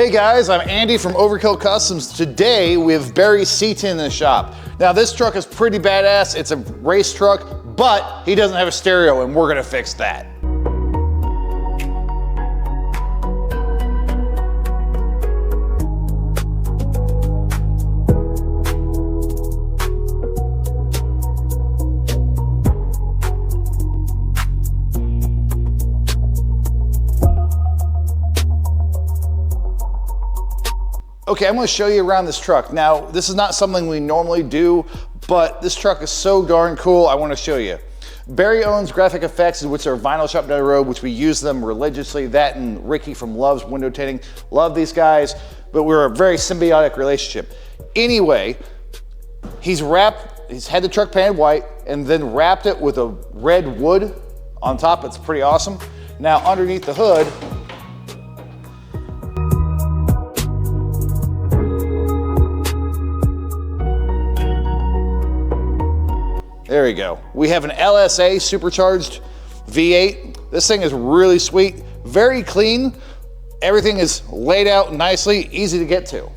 Hey guys, I'm Andy from Overkill Customs. Today we have Barry's C10 in the shop. Now this truck is pretty badass. It's a race truck, but he doesn't have a stereo and we're gonna fix that. Okay, I'm gonna show you around this truck. Now, this is not something we normally do, but this truck is so darn cool, I wanna show you. Barry owns Graphic Effects, which are vinyl shop down the road, which we use them religiously. That and Ricky from Love's Window Tinting. Love these guys, but we're a very symbiotic relationship. Anyway, he's had the truck painted white and then wrapped it with a red wood on top. It's pretty awesome. Now, underneath the hood, there we go. We have an LSA supercharged V8. This thing is really sweet, very clean. Everything is laid out nicely, easy to get to.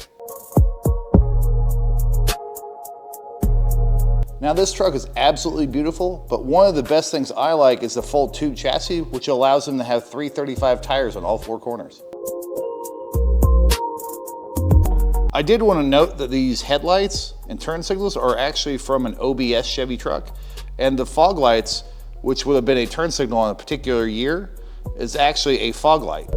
Now this truck is absolutely beautiful, but one of the best things I like is the full tube chassis, which allows them to have 335 tires on all four corners. I did want to note that these headlights and turn signals are actually from an OBS Chevy truck, and the fog lights, which would have been a turn signal on a particular year, is actually a fog light.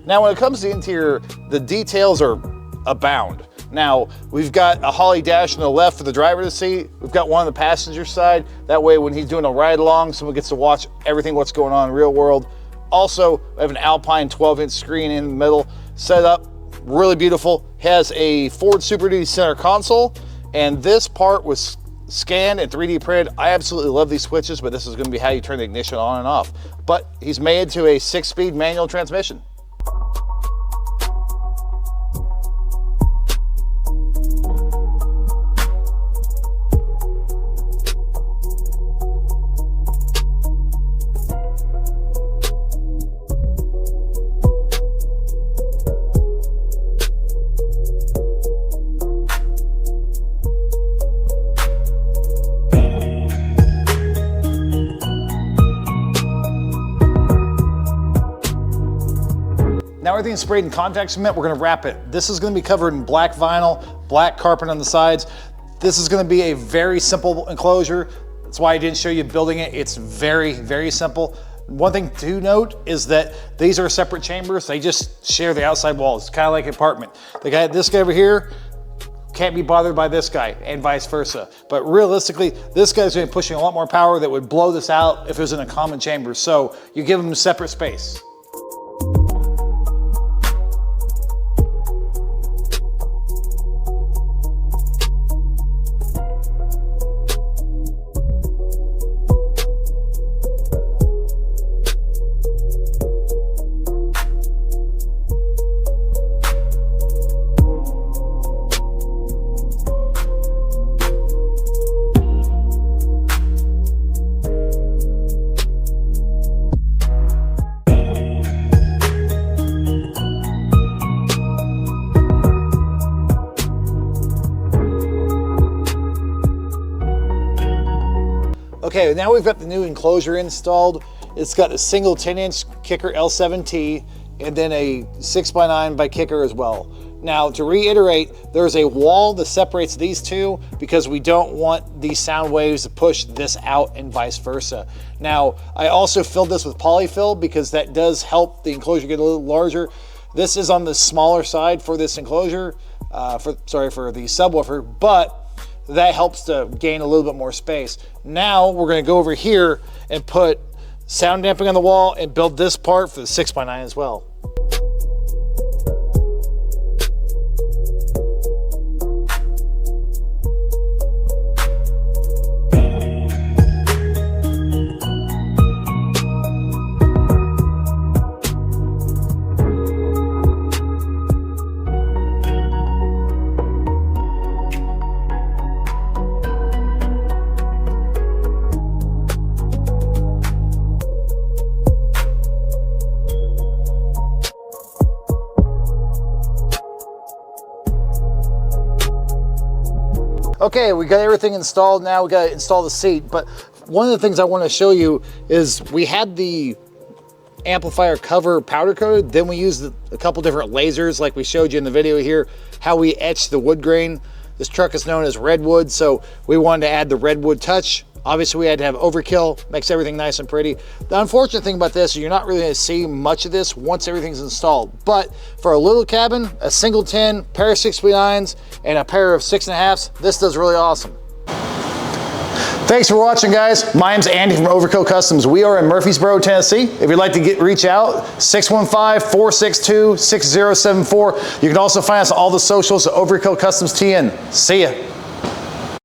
Now, when it comes to the interior, the details are abound. Now, we've got a Holly dash on the left for the driver to see. We've got one on the passenger side. That way, when he's doing a ride along, someone gets to watch everything what's going on in real world. Also, we have an Alpine 12-inch screen in the middle set up, really beautiful. Has a Ford Super Duty center console, and this part was scanned and 3D printed. I absolutely love these switches, but this is gonna be how you turn the ignition on and off. But he's made to a 6-speed manual transmission. Now everything's sprayed in contact cement. We're gonna wrap it. This is gonna be covered in black vinyl, black carpet on the sides. This is gonna be a very simple enclosure. That's why I didn't show you building it. It's very, very simple. One thing to note is that these are separate chambers. They just share the outside walls. It's kind of like an apartment. This guy over here can't be bothered by this guy and vice versa. But realistically, this guy's gonna be pushing a lot more power that would blow this out if it was in a common chamber. So you give them a separate space. Okay, now we've got the new enclosure installed. It's got a single 10-inch kicker L7T and then a 6x9 by kicker as well. Now, to reiterate, there's a wall that separates these two because we don't want these sound waves to push this out and vice versa. Now, I also filled this with polyfill because that does help the enclosure get a little larger. This is on the smaller side for this enclosure, for the subwoofer, but that helps to gain a little bit more space. Now we're gonna go over here and put sound damping on the wall and build this part for the 6x9 as well. Okay, we got everything installed now. We got to install the seat. But one of the things I want to show you is we had the amplifier cover powder coated, then we used a couple different lasers like we showed you in the video here, how we etched the wood grain. This truck is known as redwood, so we wanted to add the redwood touch. Obviously we had to have overkill, makes everything nice and pretty. The unfortunate thing about this is you're not really going to see much of this once everything's installed, but for a little cabin, a single 10, pair of 6x9s, and a pair of 6.5s, this does really awesome. Thanks for watching, guys. My name's Andy from Overkill Customs. We are in Murfreesboro, Tennessee. If you'd like to reach out, 615-462-6074. You can also find us on all the socials at Overkill Customs TN. See ya.